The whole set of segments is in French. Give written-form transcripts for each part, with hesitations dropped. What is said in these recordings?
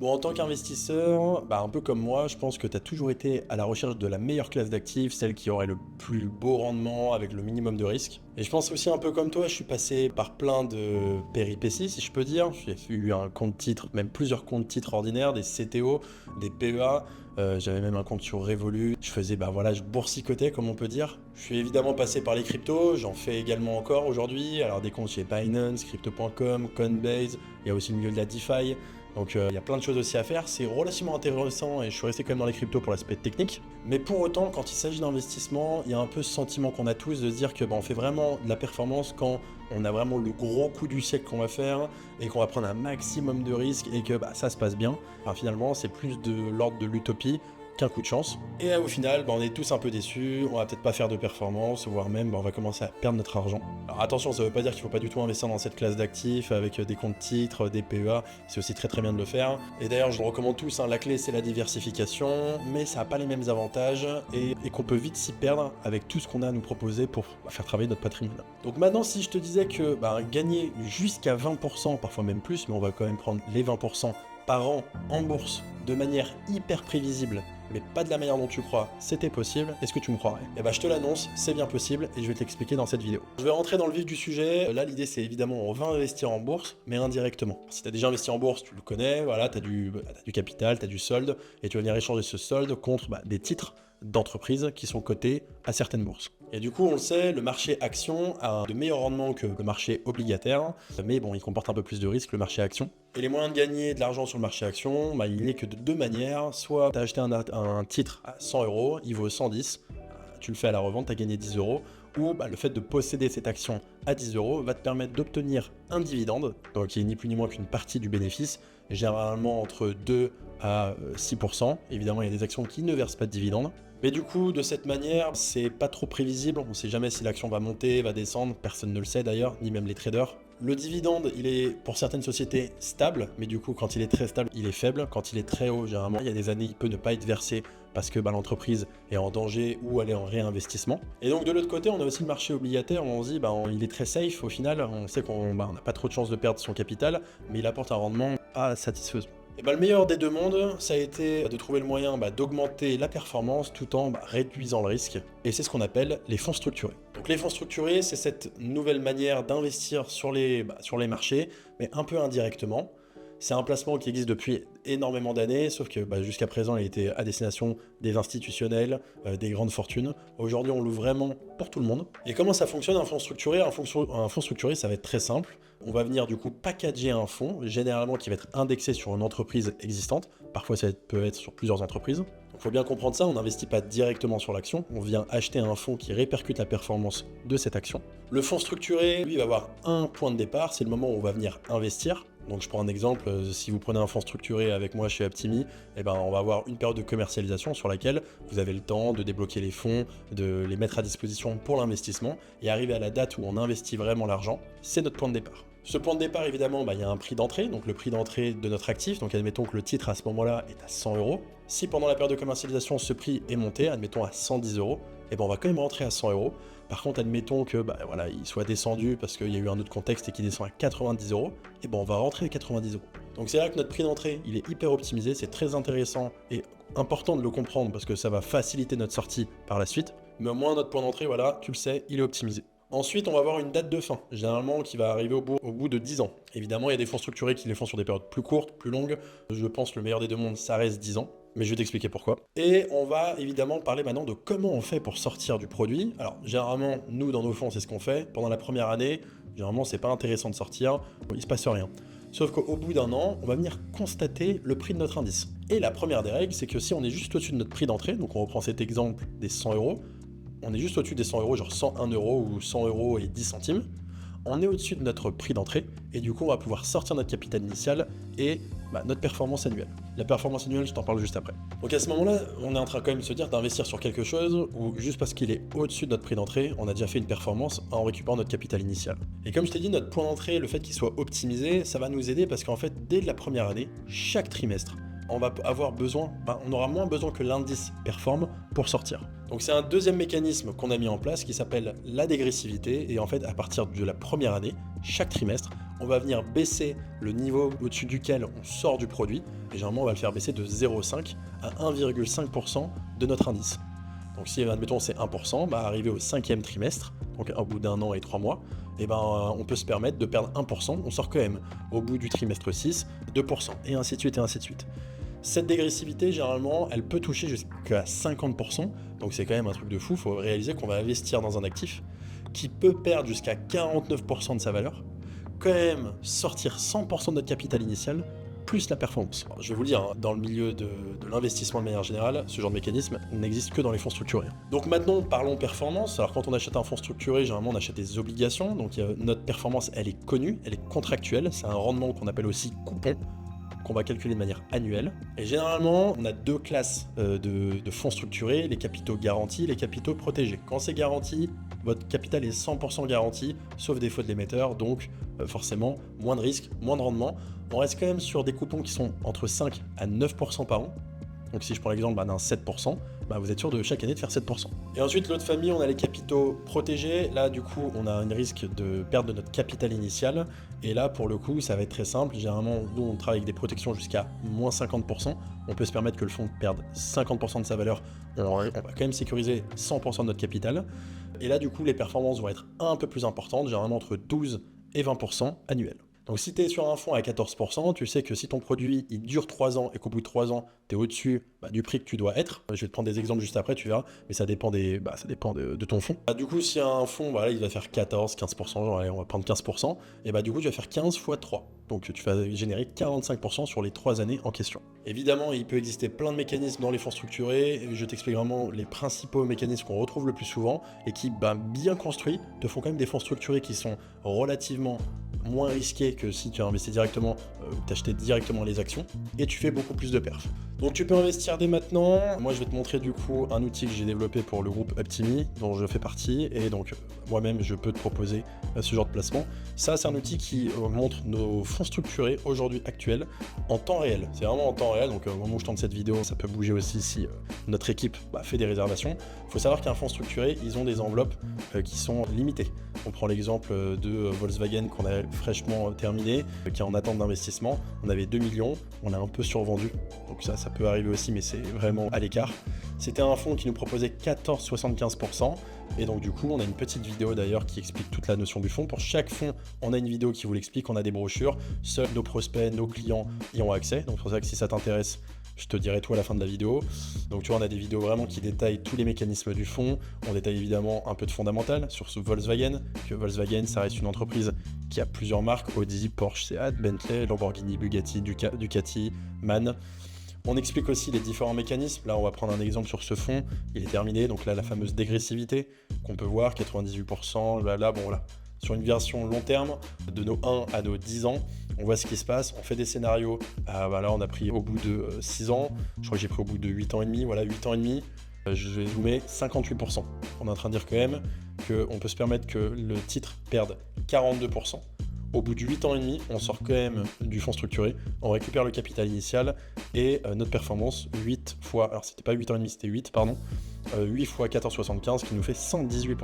Bon, en tant qu'investisseur, un peu comme moi, je pense que tu as toujours été à la recherche de la meilleure classe d'actifs, celle qui aurait le plus beau rendement avec le minimum de risque. Et je pense aussi un peu comme toi, je suis passé par plein de péripéties, si je peux dire. J'ai eu un compte titre, même plusieurs comptes titres ordinaires, des CTO, des PEA. J'avais même un compte sur Revolut. Je faisais, je boursicotais, comme on peut dire. Je suis évidemment passé par les cryptos, j'en fais également encore aujourd'hui. Alors des comptes chez Binance, Crypto.com, Coinbase, il y a aussi le milieu de la DeFi. Donc il y a plein de choses aussi à faire, c'est relativement intéressant et je suis resté quand même dans les cryptos pour l'aspect technique. Mais pour autant, quand il s'agit d'investissement, il y a un peu ce sentiment qu'on a tous de se dire que on fait vraiment de la performance quand on a vraiment le gros coup du siècle qu'on va faire et qu'on va prendre un maximum de risques et que ça se passe bien. Enfin, finalement, c'est plus de l'ordre de l'utopie qu'un coup de chance. Et au final, on est tous un peu déçus, on va peut-être pas faire de performance, voire même on va commencer à perdre notre argent. Alors attention, ça veut pas dire qu'il faut pas du tout investir dans cette classe d'actifs avec des comptes titres, des PEA, c'est aussi très bien de le faire. Et d'ailleurs, je le recommande tous, la clé c'est la diversification, mais ça n'a pas les mêmes avantages et qu'on peut vite s'y perdre avec tout ce qu'on a à nous proposer pour faire travailler notre patrimoine. Donc maintenant, si je te disais que gagner jusqu'à 20%, parfois même plus, mais on va quand même prendre les 20% par an en bourse de manière hyper prévisible, mais pas de la manière dont tu crois, c'était possible, est-ce que tu me croirais? Je te l'annonce, c'est bien possible et je vais te l'expliquer dans cette vidéo. Je vais rentrer dans le vif du sujet. Là, l'idée c'est évidemment, on va investir en bourse, mais indirectement. Si tu as déjà investi en bourse, tu le connais, voilà, tu as du capital, tu as du solde, et tu vas venir échanger ce solde contre des titres d'entreprises qui sont cotés à certaines bourses. Et du coup, on le sait, le marché action a de meilleurs rendements que le marché obligataire, mais il comporte un peu plus de risques, le marché action. Et les moyens de gagner de l'argent sur le marché action, il n'est que de deux manières. Soit tu as acheté un titre à 100 euros, il vaut 110, tu le fais à la revente, tu as gagné 10 euros, ou le fait de posséder cette action à 10 euros va te permettre d'obtenir un dividende, donc qui est ni plus ni moins qu'une partie du bénéfice, généralement entre 2 à 6%. Évidemment, il y a des actions qui ne versent pas de dividendes. Mais du coup, de cette manière, c'est pas trop prévisible, on ne sait jamais si l'action va monter, va descendre, personne ne le sait d'ailleurs, ni même les traders. Le dividende, il est pour certaines sociétés stable, mais du coup, quand il est très stable, il est faible. Quand il est très haut, généralement, il y a des années, il peut ne pas être versé parce que l'entreprise est en danger ou elle est en réinvestissement. Et donc, de l'autre côté, on a aussi le marché obligataire où on se dit, il est très safe au final. On sait qu'on n'a pas trop de chances de perdre son capital, mais il apporte un rendement pas satisfaisant. Le meilleur des deux mondes, ça a été de trouver le moyen d'augmenter la performance tout en réduisant le risque. Et c'est ce qu'on appelle les fonds structurés. Donc les fonds structurés, c'est cette nouvelle manière d'investir sur les marchés, mais un peu indirectement. C'est un placement qui existe depuis énormément d'années, sauf que jusqu'à présent, il était à destination des institutionnels, des grandes fortunes. Aujourd'hui, on l'ouvre vraiment pour tout le monde. Et comment ça fonctionne un fonds structuré? Un fonds structuré, ça va être très simple. On va venir du coup packager un fonds, généralement qui va être indexé sur une entreprise existante. Parfois, ça peut être sur plusieurs entreprises. Donc, il faut bien comprendre ça, on n'investit pas directement sur l'action, on vient acheter un fonds qui répercute la performance de cette action. Le fonds structuré, lui, va avoir un point de départ, c'est le moment où on va venir investir. Donc je prends un exemple, si vous prenez un fonds structuré avec moi chez Aptimi, on va avoir une période de commercialisation sur laquelle vous avez le temps de débloquer les fonds, de les mettre à disposition pour l'investissement, et arriver à la date où on investit vraiment l'argent, c'est notre point de départ. Ce point de départ, évidemment, il y a un prix d'entrée, donc le prix d'entrée de notre actif, donc admettons que le titre à ce moment-là est à 100 euros. Si pendant la période de commercialisation, ce prix est monté, admettons à 110 euros, on va quand même rentrer à 100 euros. Par contre, admettons que il soit descendu parce qu'il y a eu un autre contexte et qu'il descend à 90 euros, on va rentrer à 90 euros. Donc c'est là que notre prix d'entrée, il est hyper optimisé, c'est très intéressant et important de le comprendre parce que ça va faciliter notre sortie par la suite. Mais au moins notre point d'entrée, tu le sais, il est optimisé. Ensuite, on va avoir une date de fin, généralement qui va arriver au bout de 10 ans. Évidemment, il y a des fonds structurés qui les font sur des périodes plus courtes, plus longues. Je pense le meilleur des deux mondes, ça reste 10 ans. Mais je vais t'expliquer pourquoi. Et on va évidemment parler maintenant de comment on fait pour sortir du produit. Alors, généralement, nous, dans nos fonds, c'est ce qu'on fait. Pendant la première année, généralement, c'est pas intéressant de sortir, il se passe rien. Sauf qu'au bout d'un an, on va venir constater le prix de notre indice. Et la première des règles, c'est que si on est juste au-dessus de notre prix d'entrée, donc on reprend cet exemple des 100 euros, on est juste au-dessus des 100 euros, genre 101 euros ou 100 euros et 10 centimes, on est au-dessus de notre prix d'entrée, et du coup, on va pouvoir sortir notre capital initial et notre performance annuelle. La performance annuelle, je t'en parle juste après. Donc à ce moment-là, on est en train quand même de se dire d'investir sur quelque chose où juste parce qu'il est au-dessus de notre prix d'entrée, on a déjà fait une performance en récupérant notre capital initial. Et comme je t'ai dit, notre point d'entrée, le fait qu'il soit optimisé, ça va nous aider parce qu'en fait, dès la première année, chaque trimestre, on va avoir besoin, on aura moins besoin que l'indice performe pour sortir. Donc c'est un deuxième mécanisme qu'on a mis en place qui s'appelle la dégressivité, et en fait à partir de la première année, chaque trimestre, on va venir baisser le niveau au-dessus duquel on sort du produit, et généralement on va le faire baisser de 0,5 à 1,5% de notre indice. Donc si admettons c'est 1%, arrivé au 5e trimestre, donc au bout d'un an et 3 mois, on peut se permettre de perdre 1%, on sort quand même au bout du trimestre 6, 2%, et ainsi de suite, et ainsi de suite. Cette dégressivité, généralement, elle peut toucher jusqu'à 50%, donc c'est quand même un truc de fou. Il faut réaliser qu'on va investir dans un actif qui peut perdre jusqu'à 49% de sa valeur, quand même sortir 100% de notre capital initial, plus la performance. Alors, je vais vous le dire, dans le milieu de l'investissement de manière générale, ce genre de mécanisme n'existe que dans les fonds structurés. Donc maintenant, parlons performance. Alors quand on achète un fonds structuré, généralement on achète des obligations, donc notre performance, elle est connue, elle est contractuelle, c'est un rendement qu'on appelle aussi coupon, qu'on va calculer de manière annuelle. Et généralement, on a deux classes de fonds structurés, les capitaux garantis et les capitaux protégés. Quand c'est garanti, votre capital est 100% garanti, sauf défaut de l'émetteur, donc forcément, moins de risques, moins de rendement. On reste quand même sur des coupons qui sont entre 5 à 9% par an. Donc si je prends l'exemple d'un 7%, vous êtes sûr de chaque année de faire 7%. Et ensuite, l'autre famille, on a les capitaux protégés. Là, du coup, on a un risque de perte de notre capital initial. Et là, pour le coup, ça va être très simple. Généralement, nous, on travaille avec des protections jusqu'à moins 50%. On peut se permettre que le fonds perde 50% de sa valeur. On va quand même sécuriser 100% de notre capital. Et là, du coup, les performances vont être un peu plus importantes, généralement entre 12 et 20% annuels. Donc si tu es sur un fonds à 14%, tu sais que si ton produit il dure 3 ans et qu'au bout de 3 ans, tu es au-dessus du prix que tu dois être, je vais te prendre des exemples juste après, tu verras, mais ça dépend, de ton fonds. Du coup, si un fonds, il va faire 14, 15%, genre, allez, on va prendre 15%, et du coup, tu vas faire 15 fois 3. Donc tu vas générer 45% sur les 3 années en question. Évidemment, il peut exister plein de mécanismes dans les fonds structurés, et je t'explique vraiment les principaux mécanismes qu'on retrouve le plus souvent, et qui, bien construits, te font quand même des fonds structurés qui sont relativement moins risqué que si tu as investi directement, t'achetais directement les actions, et tu fais beaucoup plus de perf. Donc tu peux investir dès maintenant. Moi je vais te montrer du coup un outil que j'ai développé pour le groupe Optimi, dont je fais partie, et donc moi-même je peux te proposer ce genre de placement. Ça c'est un outil qui montre nos fonds structurés aujourd'hui actuels en temps réel. C'est vraiment en temps réel, donc au moment où je tourne cette vidéo, ça peut bouger aussi si notre équipe fait des réservations. Il faut savoir qu'un fonds structuré, ils ont des enveloppes qui sont limitées. On prend l'exemple de Volkswagen qu'on a fraîchement terminé, qui est en attente d'investissement. On avait 2 millions, on a un peu survendu. Donc ça peut arriver aussi, mais c'est vraiment à l'écart. C'était un fonds qui nous proposait 14,75%. Et donc du coup, on a une petite vidéo d'ailleurs qui explique toute la notion du fonds. Pour chaque fonds, on a une vidéo qui vous l'explique, on a des brochures. Seuls nos prospects, nos clients y ont accès. Donc c'est pour ça que si ça t'intéresse, je te dirai tout à la fin de la vidéo. Donc tu vois, on a des vidéos vraiment qui détaillent tous les mécanismes du fonds. On détaille évidemment un peu de fondamental sur ce Volkswagen, que Volkswagen, ça reste une entreprise qui a plusieurs marques, Audi, Porsche, Seat, Bentley, Lamborghini, Bugatti, Ducati, MAN. On explique aussi les différents mécanismes. Là, on va prendre un exemple sur ce fonds. Il est terminé. Donc là, la fameuse dégressivité qu'on peut voir, 98%, voilà. Sur une version long terme, de nos 1 à nos 10 ans, on voit ce qui se passe, on fait des scénarios. Là, on a pris au bout de 6 ans, je crois que j'ai pris au bout de 8 ans et demi, 8 ans et demi, je vais zoomer 58%. On est en train de dire quand même qu'on peut se permettre que le titre perde 42%. Au bout de 8 ans et demi, on sort quand même du fonds structuré, on récupère le capital initial et notre performance 8 fois, alors c'était pas 8 ans et demi, c'était 8, pardon, 8 fois 14,75 qui nous fait 118%.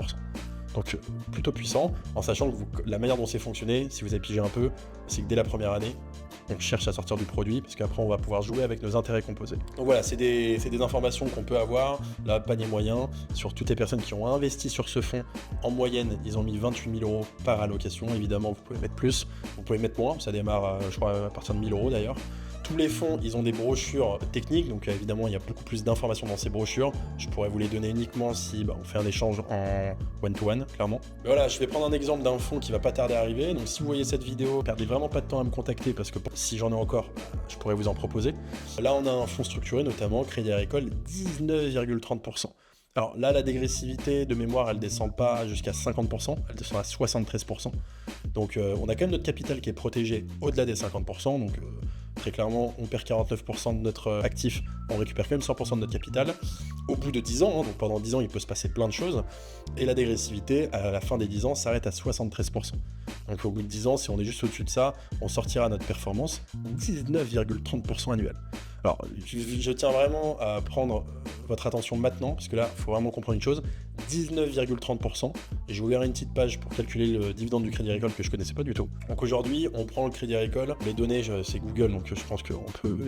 Donc plutôt puissant, en sachant que la manière dont c'est fonctionné, si vous avez pigé un peu, c'est que dès la première année, on cherche à sortir du produit, parce qu'après on va pouvoir jouer avec nos intérêts composés. Donc voilà, c'est des informations qu'on peut avoir, là, panier moyen, sur toutes les personnes qui ont investi sur ce fonds, en moyenne, ils ont mis 28 000 € par allocation, évidemment vous pouvez mettre plus, vous pouvez mettre moins, ça démarre je crois à partir de 1 000 € d'ailleurs. Tous les fonds, ils ont des brochures techniques, donc évidemment, il y a beaucoup plus d'informations dans ces brochures. Je pourrais vous les donner uniquement si on fait un échange en one-to-one, clairement. Mais voilà, je vais prendre un exemple d'un fonds qui va pas tarder à arriver. Donc si vous voyez cette vidéo, perdez vraiment pas de temps à me contacter parce que si j'en ai encore, je pourrais vous en proposer. Là, on a un fonds structuré, notamment Crédit Agricole, 19,30%. Alors là, la dégressivité de mémoire, elle descend pas jusqu'à 50%, elle descend à 73%. Donc on a quand même notre capital qui est protégé au-delà des 50%. Donc très clairement, on perd 49% de notre actif, on récupère quand même 100% de notre capital. Au bout de 10 ans, donc pendant 10 ans, il peut se passer plein de choses. Et la dégressivité, à la fin des 10 ans, s'arrête à 73%. Donc au bout de 10 ans, si on est juste au-dessus de ça, on sortira notre performance 19,30% annuelle. Alors, je tiens vraiment à prendre votre attention maintenant, parce que là, il faut vraiment comprendre une chose, 19,30%. Et j'ai ouvert une petite page pour calculer le dividende du Crédit Agricole que je connaissais pas du tout. Donc aujourd'hui, on prend le Crédit Agricole, les données, c'est Google, donc je pense que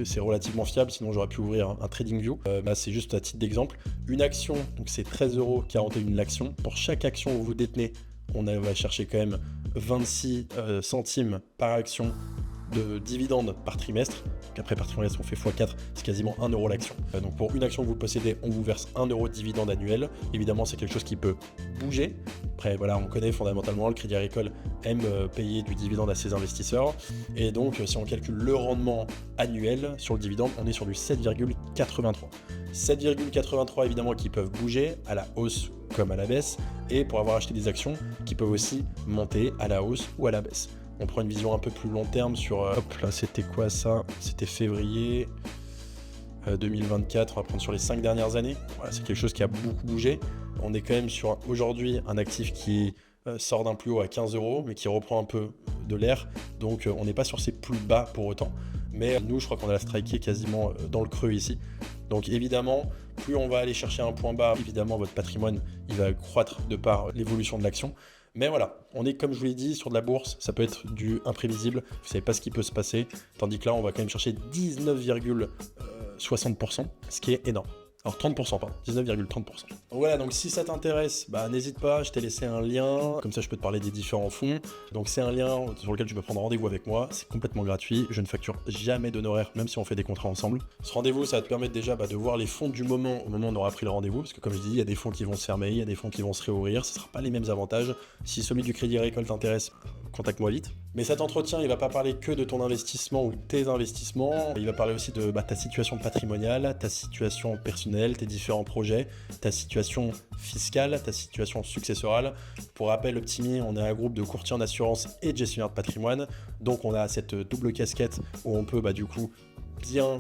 c'est relativement fiable, sinon j'aurais pu ouvrir un TradingView. C'est juste à titre d'exemple. Une action, donc c'est 13,41€ l'action. Pour chaque action que vous détenez, on va chercher quand même 26 centimes par action de dividendes par trimestre. Donc après par trimestre on fait x4, c'est quasiment 1€ l'action. Donc pour une action que vous possédez, on vous verse 1€ de dividende annuel. Évidemment c'est quelque chose qui peut bouger. Après voilà, on connaît fondamentalement, le Crédit Agricole aime payer du dividende à ses investisseurs. Et donc si on calcule le rendement annuel sur le dividende, on est sur du 7,83. 7,83 évidemment qui peuvent bouger à la hausse comme à la baisse, et pour avoir acheté des actions qui peuvent aussi monter à la hausse ou à la baisse. On prend une vision un peu plus long terme sur... hop, là, c'était quoi ça? C'était février 2024, on va prendre sur les 5 dernières années. Voilà, c'est quelque chose qui a beaucoup bougé. On est quand même sur, aujourd'hui, un actif qui sort d'un plus haut à 15€, mais qui reprend un peu de l'air. Donc, on n'est pas sur ses plus bas pour autant. Mais nous, je crois qu'on a striké quasiment dans le creux ici. Donc, évidemment, plus on va aller chercher un point bas, évidemment, votre patrimoine, il va croître de par l'évolution de l'action. Mais voilà, on est, comme je vous l'ai dit, sur de la bourse, ça peut être du imprévisible, vous savez pas ce qui peut se passer, tandis que là, on va quand même chercher 19,60%, ce qui est énorme. Alors 30%, pardon, 19,30%. Donc voilà, donc si ça t'intéresse, n'hésite pas, je t'ai laissé un lien, comme ça je peux te parler des différents fonds. Donc c'est un lien sur lequel tu peux prendre rendez-vous avec moi, c'est complètement gratuit, je ne facture jamais d'honoraires, même si on fait des contrats ensemble. Ce rendez-vous, ça va te permettre déjà de voir les fonds du moment, au moment où on aura pris le rendez-vous, parce que comme je dis, il y a des fonds qui vont se fermer, il y a des fonds qui vont se réouvrir, ce ne sera pas les mêmes avantages. Si celui du Crédit Agricole t'intéresse, contacte-moi vite. Mais cet entretien, il va pas parler que de ton investissement ou tes investissements, il va parler aussi de ta situation patrimoniale, ta situation personnelle, tes différents projets, ta situation fiscale, ta situation successorale. Pour rappel, Optimi, on est un groupe de courtiers en assurance et de gestionnaires de patrimoine, donc on a cette double casquette où on peut du coup bien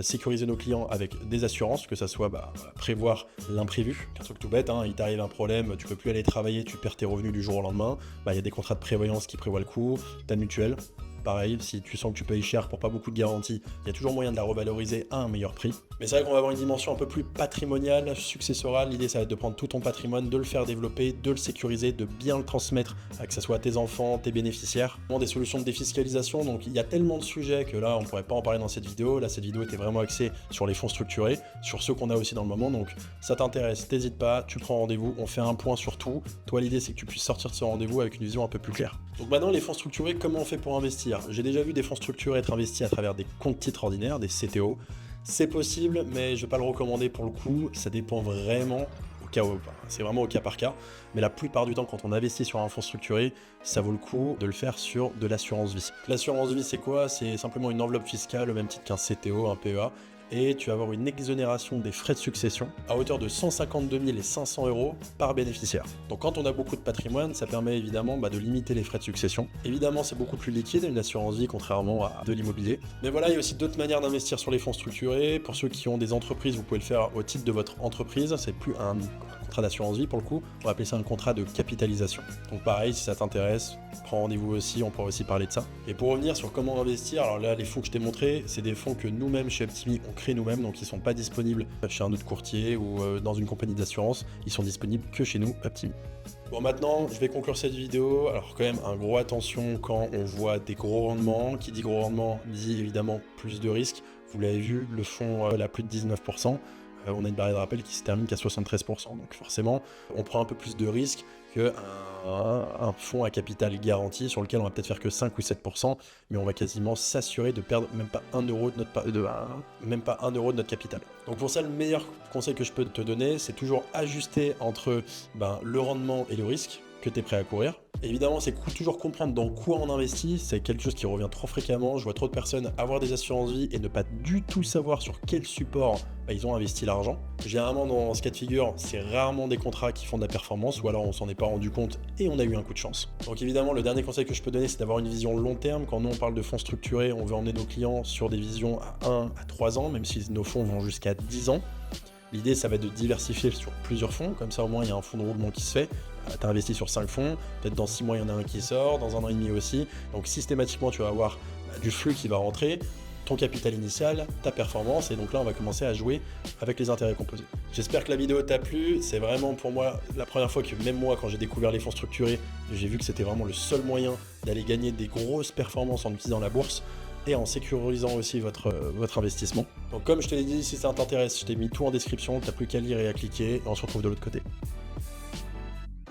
sécuriser nos clients avec des assurances, que ça soit prévoir l'imprévu, un truc tout bête, il t'arrive un problème, tu peux plus aller travailler, tu perds tes revenus du jour au lendemain, il y a des contrats de prévoyance qui prévoient le coup, ta mutuelle, pareil, si tu sens que tu payes cher pour pas beaucoup de garanties, il y a toujours moyen de la revaloriser à un meilleur prix. Mais c'est vrai qu'on va avoir une dimension un peu plus patrimoniale, successorale. L'idée, ça va être de prendre tout ton patrimoine, de le faire développer, de le sécuriser, de bien le transmettre, que ce soit à tes enfants, tes bénéficiaires. Des solutions de défiscalisation, donc il y a tellement de sujets que là, on pourrait pas en parler dans cette vidéo. Là, cette vidéo était vraiment axée sur les fonds structurés, sur ceux qu'on a aussi dans le moment. Donc, ça t'intéresse, t'hésites pas, tu prends rendez-vous, on fait un point sur tout. Toi, l'idée, c'est que tu puisses sortir de ce rendez-vous avec une vision un peu plus claire. Donc maintenant, les fonds structurés, comment on fait pour investir? J'ai déjà vu des fonds structurés être investis à travers des comptes titres ordinaires, des CTO. C'est possible, mais je ne vais pas le recommander pour le coup. Ça dépend vraiment au cas où. C'est vraiment au cas par cas. Mais la plupart du temps, quand on investit sur un fonds structuré, ça vaut le coup de le faire sur de l'assurance vie. L'assurance vie, c'est quoi? C'est simplement une enveloppe fiscale au même titre qu'un CTO, un PEA. Et tu vas avoir une exonération des frais de succession à hauteur de 152 500€ par bénéficiaire. Donc quand on a beaucoup de patrimoine, ça permet évidemment de limiter les frais de succession. Évidemment, c'est beaucoup plus liquide une assurance vie contrairement à de l'immobilier. Mais voilà, il y a aussi d'autres manières d'investir sur les fonds structurés. Pour ceux qui ont des entreprises, vous pouvez le faire au titre de votre entreprise. C'est plus un contrat d'assurance vie pour le coup, on va appeler ça un contrat de capitalisation. Donc pareil, si ça t'intéresse, prends rendez-vous aussi, on pourra aussi parler de ça. Et pour revenir sur comment investir, alors là, les fonds que je t'ai montrés, c'est des fonds que nous-mêmes chez Optimi, on crée nous-mêmes, donc ils sont pas disponibles chez un autre courtier ou dans une compagnie d'assurance, ils sont disponibles que chez nous, Optimi. Bon, maintenant, je vais conclure cette vidéo. Alors quand même, un gros attention quand on voit des gros rendements. Qui dit gros rendement dit évidemment plus de risques. Vous l'avez vu, le fonds à plus de 19%. On a une barrière de rappel qui se termine qu'à 73%. Donc forcément, on prend un peu plus de risques qu'un fonds à capital garanti sur lequel on va peut-être faire que 5 ou 7%, mais on va quasiment s'assurer de perdre même pas 1€ de notre capital. Donc pour ça, le meilleur conseil que je peux te donner, c'est toujours ajuster entre le rendement et le risque que tu es prêt à courir. Et évidemment, c'est toujours comprendre dans quoi on investit, c'est quelque chose qui revient trop fréquemment. Je vois trop de personnes avoir des assurances vie et ne pas du tout savoir sur quel support ils ont investi l'argent. Généralement, dans ce cas de figure, c'est rarement des contrats qui font de la performance, ou alors on s'en est pas rendu compte et on a eu un coup de chance. Donc évidemment, le dernier conseil que je peux donner, c'est d'avoir une vision long terme. Quand nous, on parle de fonds structurés, on veut emmener nos clients sur des visions à 1 à 3 ans, même si nos fonds vont jusqu'à 10 ans. L'idée, ça va être de diversifier sur plusieurs fonds, comme ça au moins il y a un fonds de roulement qui se fait. Tu as investi sur 5 fonds, peut-être dans 6 mois il y en a un qui sort, dans 1 an et demi aussi. Donc systématiquement tu vas avoir du flux qui va rentrer. ton capital initial, ta performance, et donc là on va commencer à jouer avec les intérêts composés. J'espère que la vidéo t'a plu, c'est vraiment pour moi la première fois que même moi quand j'ai découvert les fonds structurés, j'ai vu que c'était vraiment le seul moyen d'aller gagner des grosses performances en utilisant la bourse et en sécurisant aussi votre investissement. Donc comme je te l'ai dit, si ça t'intéresse, je t'ai mis tout en description, t'as plus qu'à lire et à cliquer, et on se retrouve de l'autre côté.